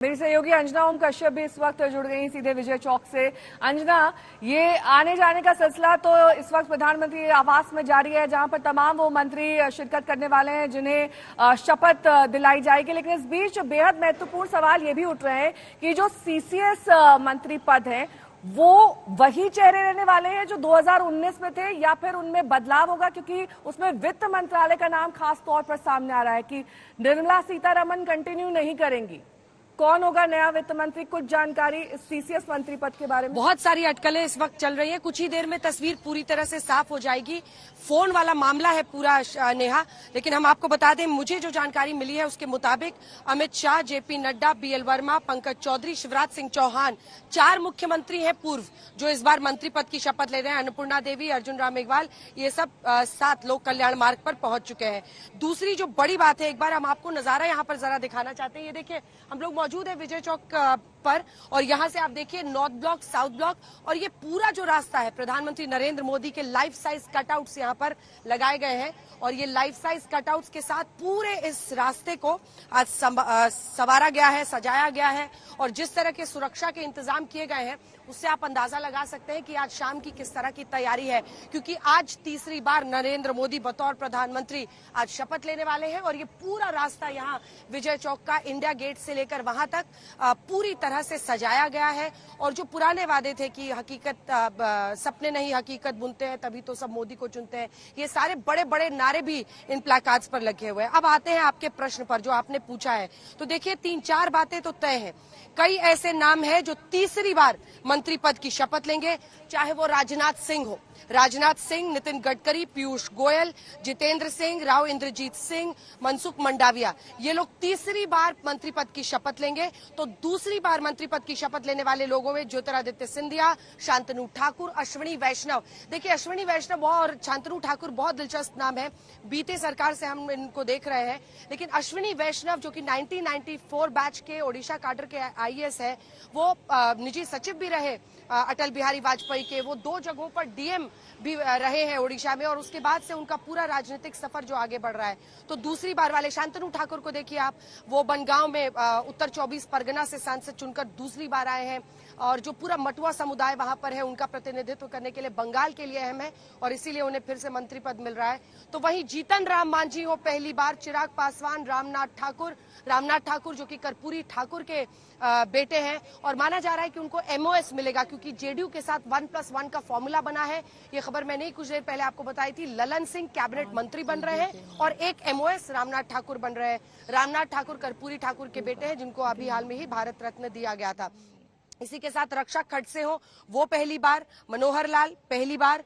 मेरी सहयोगी अंजना ओम कश्यप भी इस वक्त जुड़ गई सीधे विजय चौक से। अंजना, ये आने जाने का सिलसिला तो इस वक्त प्रधानमंत्री आवास में जारी है, जहां पर तमाम वो मंत्री शिरकत करने वाले हैं जिन्हें शपथ दिलाई जाएगी। लेकिन इस बीच बेहद महत्वपूर्ण सवाल ये भी उठ रहे हैं कि जो सीसीएस मंत्री पद है वो वही चेहरे रहने वाले हैं जो 2019 में थे, या फिर उनमें बदलाव होगा, क्योंकि उसमें वित्त मंत्रालय का नाम खास तौर पर सामने आ रहा है कि निर्मला सीतारमण कंटिन्यू नहीं करेंगी। कौन होगा नया वित्त मंत्री? कुछ जानकारी इस सीसीएस मंत्री पद के बारे में। बहुत सारी अटकलें इस वक्त चल रही हैं। कुछ ही देर में तस्वीर पूरी तरह से साफ हो जाएगी। फोन वाला मामला है पूरा नेहा, लेकिन हम आपको बता दें, मुझे जो जानकारी मिली है उसके मुताबिक अमित शाह, जेपी नड्डा, बीएल वर्मा, पंकज चौधरी, शिवराज सिंह चौहान, 4 मुख्यमंत्री हैं पूर्व जो इस बार मंत्री पद की शपथ ले रहे हैं। अन्नपूर्णा देवी, अर्जुन राम मेघवाल, ये सब 7 लोक कल्याण मार्ग पर पहुंच चुके हैं। दूसरी जो बड़ी बात है, एक बार हम आपको नजारा यहाँ पर जरा दिखाना चाहते हैं। ये देखिए, हम लोग मौजूद है विजय चौक पर, और यहां से आप देखिए नॉर्थ ब्लॉक, साउथ ब्लॉक, और ये पूरा जो रास्ता है प्रधानमंत्री नरेंद्र मोदी के लाइफ साइज कटआउट्स यहां पर लगाए गए हैं। और ये लाइफ साइज कटआउट्स के साथ पूरे इस रास्ते को आज संवारा गया है, सजाया गया है, और जिस तरह के सुरक्षा के इंतजाम किए गए हैं उससे आप अंदाजा लगा सकते हैं कि आज शाम की किस तरह की तैयारी है, क्योंकि आज तीसरी बार नरेंद्र मोदी बतौर प्रधानमंत्री आज शपथ लेने वाले हैं। और ये पूरा रास्ता यहाँ विजय चौक का इंडिया गेट से लेकर वहां तक पूरी तरह से सजाया गया है। और जो पुराने वादे थे कि हकीकत सपने नहीं हकीकत बुनते हैं, तभी तो सब मोदी को चुनते हैं, ये सारे बड़े बड़े नारे भी इन प्लाकार्ड्स पर लगे हुए हैं। अब आते हैं आपके प्रश्न पर जो आपने पूछा है, तो देखिए 3-4 बातें तो तय हैं। कई ऐसे नाम हैं जो तीसरी बार मंत्री पद की शपथ लेंगे, चाहे वो राजनाथ सिंह हो, राजनाथ सिंह, नितिन गडकरी, पीयूष गोयल, जितेंद्र सिंह, राव इंद्रजीत सिंह, मनसुख मंडाविया, ये लोग तीसरी बार मंत्री पद की शपथ लेंगे। तो दूसरी बार मंत्री पद की शपथ लेने वाले लोगों में ज्योतिरादित्य सिंधिया, शांतनु ठाकुर, अश्विनी वैष्णव। देखिए, अश्विनी वैष्णव और शांतनु ठाकुर बहुत दिलचस्प नाम है, बीते सरकार से हम इनको देख रहे हैं। लेकिन अश्विनी वैष्णव जो कि 1994 बैच के ओडिशा काडर के आईएएस है, वो निजी सचिव भी रहे अटल बिहारी वाजपेयी के, वो 2 जगहों पर डीएम भी रहे हैं ओडिशा में, और उसके बाद से उनका पूरा राजनीतिक सफर जो आगे बढ़ रहा है। तो दूसरी बार वाले शांतनु ठाकुर को देखिए आप, वो बनगांव में उत्तर 24 परगना से सांसद चुनकर दूसरी बार आए हैं, और जो पूरा मटुआ समुदाय वहां पर है उनका प्रतिनिधित्व करने के लिए बंगाल के लिए अहम है, और इसीलिए उन्हें फिर से मंत्री पद मिल रहा है। तो वहीं जीतन राम मांझी हो पहली बार, चिराग पासवान, रामनाथ ठाकुर जो कि कर्पूरी ठाकुर के बेटे हैं, और माना जा रहा है कि उनको एमओएस मिलेगा, क्योंकि जेडीयू के साथ 1+1 का फॉर्मूला बना है। ये खबर मैंने ही कुछ देर पहले आपको बताई थी। ललन सिंह कैबिनेट मंत्री बन रहे हैं और एक एमओएस रामनाथ ठाकुर बन रहे हैं। रामनाथ ठाकुर कर्पूरी ठाकुर के बेटे हैं, जिनको अभी हाल में ही भारत रत्न दिया गया था। इसी के साथ रक्षा खड़से हो, वो पहली बार, मनोहर लाल पहली बार,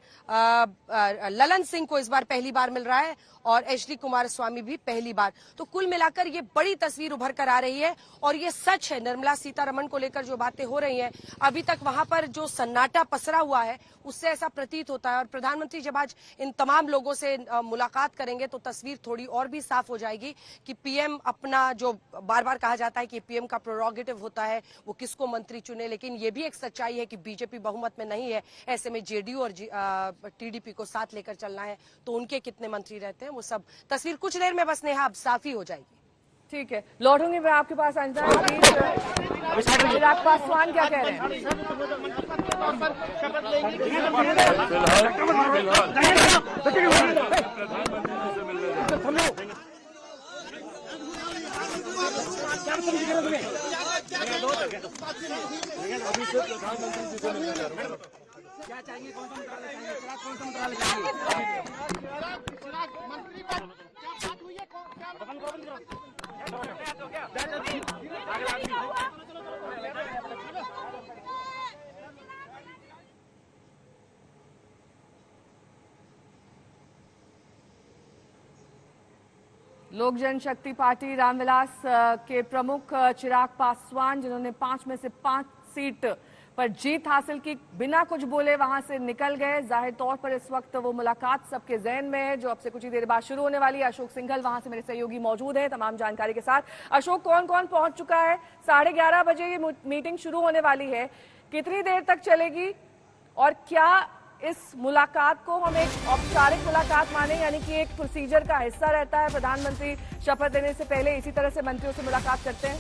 ललन सिंह को इस बार पहली बार मिल रहा है, और एचडी कुमारस्वामी भी पहली बार। तो कुल मिलाकर ये बड़ी तस्वीर उभर कर आ रही है, और ये सच है, निर्मला सीतारमण को लेकर जो बातें हो रही हैं, अभी तक वहां पर जो सन्नाटा पसरा हुआ है उससे ऐसा प्रतीत होता है। और प्रधानमंत्री जब आज इन तमाम लोगों से मुलाकात करेंगे तो तस्वीर थोड़ी और भी साफ हो जाएगी कि पीएम अपना, जो बार बार कहा जाता है कि पीएम का प्रोरोगेटिव होता है वो किसको मंत्री चुने, लेकिन ये भी एक सच्चाई है कि बीजेपी बहुमत में नहीं है। ऐसे में जेडीयू और टीडीपी को साथ लेकर चलना है, तो उनके कितने मंत्री रहते हैं वो सब तस्वीर कुछ देर में बस नेहा अब साफ ही हो जाएगी। ठीक है, लौटूंगी मैं आपके पास अंजना। चिराग पासवान क्या कह रहे हैं? क्या चाहिए? कौन सा मंत्रालय चाहिए? कौन सा मंत्रालय चाहिए? मंत्री पद क्या बात हुई है? लोक जनशक्ति पार्टी रामविलास के प्रमुख चिराग पासवान, जिन्होंने 5 में से 5 सीट पर जीत हासिल की, बिना कुछ बोले वहां से निकल गए। जाहिर तौर पर इस वक्त वो मुलाकात सबके जहन में है जो अब से कुछ ही देर बाद शुरू होने वाली है। अशोक सिंघल वहां से मेरे सहयोगी मौजूद है तमाम जानकारी के साथ। अशोक, कौन कौन पहुंच चुका है? 11:30 बजे ये मीटिंग शुरू होने वाली है, कितनी देर तक चलेगी, और क्या इस मुलाकात को हम एक औपचारिक मुलाकात माने, यानी कि एक प्रोसीजर का हिस्सा रहता है, प्रधानमंत्री शपथ लेने से पहले इसी तरह से मंत्रियों से मुलाकात करते हैं?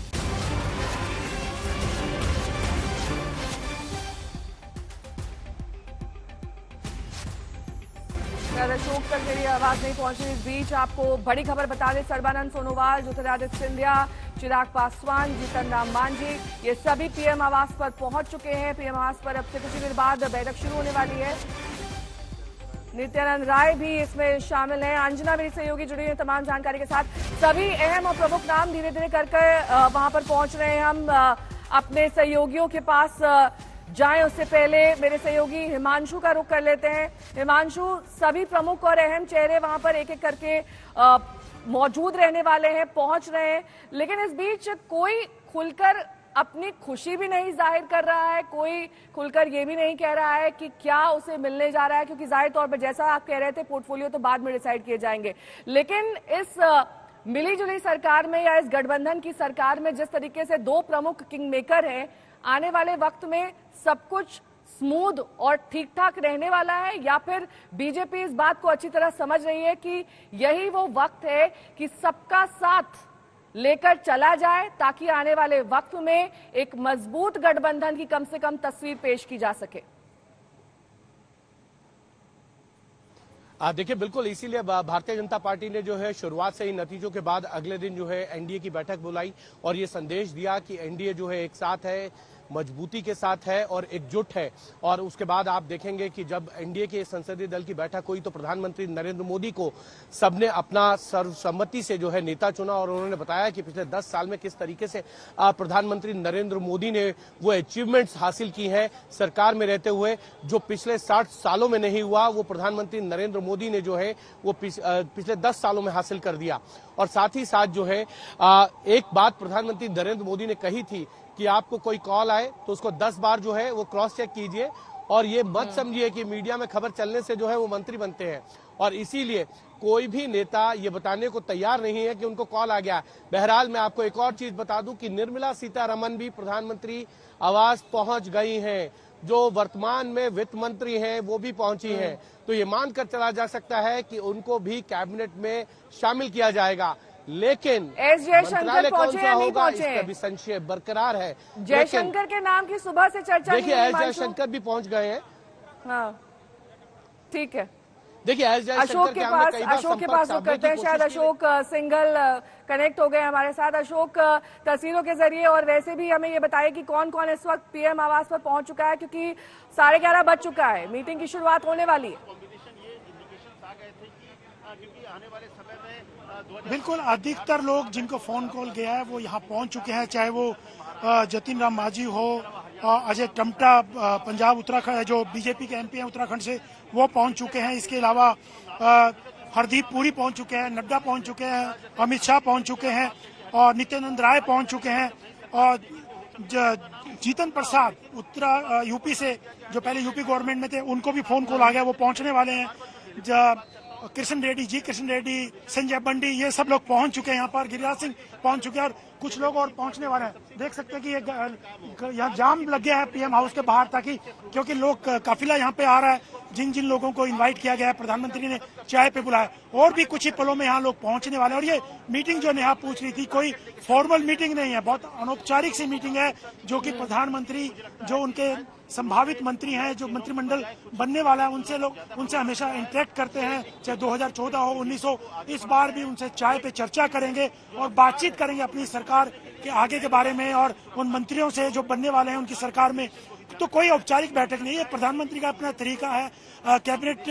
अशोक तक मेरी आवाज नहीं पहुंची। इस बीच आपको बड़ी खबर बता दें, सर्बानंद सोनोवाल, ज्योतिरादित्य सिंधिया, चिराग पासवान, जीतन राम मांझी, ये सभी पीएम आवास पर पहुंच चुके हैं। पीएम आवास पर अब से कुछ ही देर बाद बैठक शुरू होने वाली है। नित्यानंद राय भी इसमें शामिल हैं। अंजना मेरी सहयोगी जुड़ी है तमाम जानकारी के साथ। सभी अहम और प्रमुख नाम धीरे धीरे करके वहां पर पहुंच रहे हैं। हम अपने सहयोगियों के पास जाएं उससे पहले मेरे सहयोगी हिमांशु का रुख कर लेते हैं। हिमांशु, सभी प्रमुख और अहम चेहरे वहां पर एक एक करके मौजूद रहने वाले हैं, पहुंच रहे हैं, लेकिन इस बीच कोई खुलकर अपनी खुशी भी नहीं जाहिर कर रहा है, कोई खुलकर ये भी नहीं कह रहा है कि क्या उसे मिलने जा रहा है, क्योंकि जाहिर तौर पर जैसा आप कह रहे थे पोर्टफोलियो तो बाद में डिसाइड किए जाएंगे। लेकिन इस मिली जुली सरकार में या इस गठबंधन की सरकार में जिस तरीके से दो प्रमुख किंग मेकर हैं, आने वाले वक्त में सब कुछ स्मूथ और ठीक ठाक रहने वाला है, या फिर बीजेपी इस बात को अच्छी तरह समझ रही है कि यही वो वक्त है कि सबका साथ लेकर चला जाए ताकि आने वाले वक्त में एक मजबूत गठबंधन की कम से कम तस्वीर पेश की जा सके? देखिए, बिल्कुल इसीलिए भारतीय जनता पार्टी ने जो है शुरुआत से ही नतीजों के बाद अगले दिन जो है एनडीए की बैठक बुलाई और ये संदेश दिया कि एनडीए जो है एक साथ है, मजबूती के साथ है और एकजुट है। और उसके बाद आप देखेंगे कि जब एनडीए के संसदीय दल की बैठक हुई तो प्रधानमंत्री नरेंद्र मोदी को सबने अपना सर्वसम्मति से जो है नेता चुना और उन्होंने बताया कि पिछले 10 साल में किस तरीके से प्रधानमंत्री नरेंद्र मोदी ने वो अचीवमेंट्स हासिल की हैं सरकार में रहते हुए, जो पिछले 60 सालों में नहीं हुआ, वो प्रधानमंत्री नरेंद्र मोदी ने जो है वो पिछले 10 सालों में हासिल कर दिया। और साथ ही साथ जो है एक बात प्रधानमंत्री नरेंद्र मोदी ने कही थी कि आपको कोई कॉल आए तो उसको 10 बार जो है वो क्रॉस चेक कीजिए और ये मत समझिए कि मीडिया में खबर चलने से जो है वो मंत्री बनते हैं। और इसीलिए कोई भी नेता ये बताने को तैयार नहीं है कि उनको कॉल आ गया। बहरहाल मैं आपको एक और चीज बता दूं कि निर्मला सीतारमण भी प्रधानमंत्री आवास पहुंच गई हैं, जो वर्तमान में वित्त मंत्री हैं वो भी पहुंची हैं। तो ये मानकर चला जा सकता है कि उनको भी कैबिनेट में शामिल किया जाएगा। लेकिन एस जयशंकर पहुंचे या नहीं पहुंचे, इसका भी संशय बरकरार है। जयशंकर के नाम की सुबह से चर्चा देखिए, एस जयशंकर भी पहुंच गए हैं। हाँ, ठीक है। देखिए, अशोक के पास रुक करते हैं। शायद अशोक सिंगल कनेक्ट हो गए हमारे साथ। अशोक, तस्वीरों के जरिए और वैसे भी हमें ये बताइए कि कौन कौन इस वक्त पीएम आवास पर पहुंच चुका है, क्योंकि 11:30 बज चुका है, मीटिंग की शुरुआत होने वाली है। बिल्कुल, अधिकतर लोग जिनको फोन कॉल गया है वो यहाँ पहुंच चुके हैं, चाहे वो जतिन राम मांझी हो, अजय टम्टा पंजाब उत्तराखंड जो बीजेपी के एमपी हैं उत्तराखंड से, वो पहुंच चुके हैं। इसके अलावा हरदीप पुरी पहुंच चुके हैं, नड्डा पहुंच चुके हैं, अमित शाह पहुंच चुके हैं और नित्यानंद राय पहुंच चुके हैं। और जीतन प्रसाद यूपी से, जो पहले यूपी गवर्नमेंट में थे, उनको भी फोन कॉल आ गया, वो पहुंचने वाले हैं। कृष्ण रेड्डी, संजय बंडी, ये सब लोग पहुंच चुके हैं यहाँ पर। गिरिराज सिंह पहुंच चुके हैं और कुछ लोग और पहुंचने वाले हैं। देख सकते हैं कि ये यहाँ जाम लग गया है पीएम हाउस के बाहर, ताकि क्योंकि लोग काफिला यहाँ पे आ रहा है। जिन जिन लोगों को इनवाइट किया गया है, प्रधानमंत्री ने चाय पे बुलाया, और भी कुछ ही पलों में यहाँ लोग पहुंचने वाले हैं। और ये मीटिंग जो नेहा पूछ रही थी, कोई फॉर्मल मीटिंग नहीं है, बहुत अनौपचारिक सी मीटिंग है, जो कि प्रधानमंत्री जो उनके संभावित मंत्री हैं, जो मंत्रिमंडल बनने वाला है, उनसे हमेशा इंटरेक्ट करते हैं, चाहे 2014 हो, 19 हो। इस बार भी उनसे चाय पे चर्चा करेंगे और बातचीत करेंगे अपनी सरकार के आगे के बारे में और उन मंत्रियों से जो बनने वाले हैं उनकी सरकार में। तो कोई औपचारिक बैठक नहीं है, प्रधानमंत्री का अपना तरीका है कैबिनेट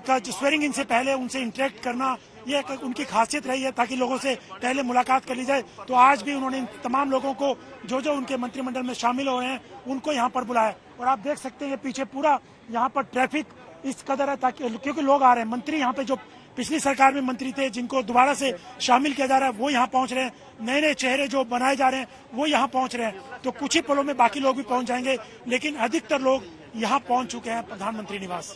का स्वेरिंग इन से पहले उनसे इंटरेक्ट करना, ये उनकी खासियत रही है, ताकि लोगों से पहले मुलाकात कर ली जाए। तो आज भी उन्होंने तमाम लोगों को जो उनके मंत्रिमंडल में शामिल हो रहे हैं उनको यहाँ पर बुलाया। और आप देख सकते हैं पीछे पूरा यहाँ पर ट्रैफिक इस कदर है, ताकि क्योंकि लोग आ रहे हैं, मंत्री यहाँ पे जो पिछली सरकार में मंत्री थे जिनको दोबारा से शामिल किया जा रहा है वो यहाँ पहुंच रहे हैं, नए नए चेहरे जो बनाए जा रहे हैं वो यहाँ पहुंच रहे हैं। तो कुछ ही पलों में बाकी लोग भी पहुंच जाएंगे, लेकिन अधिकतर लोग यहाँ पहुंच चुके हैं प्रधानमंत्री निवास।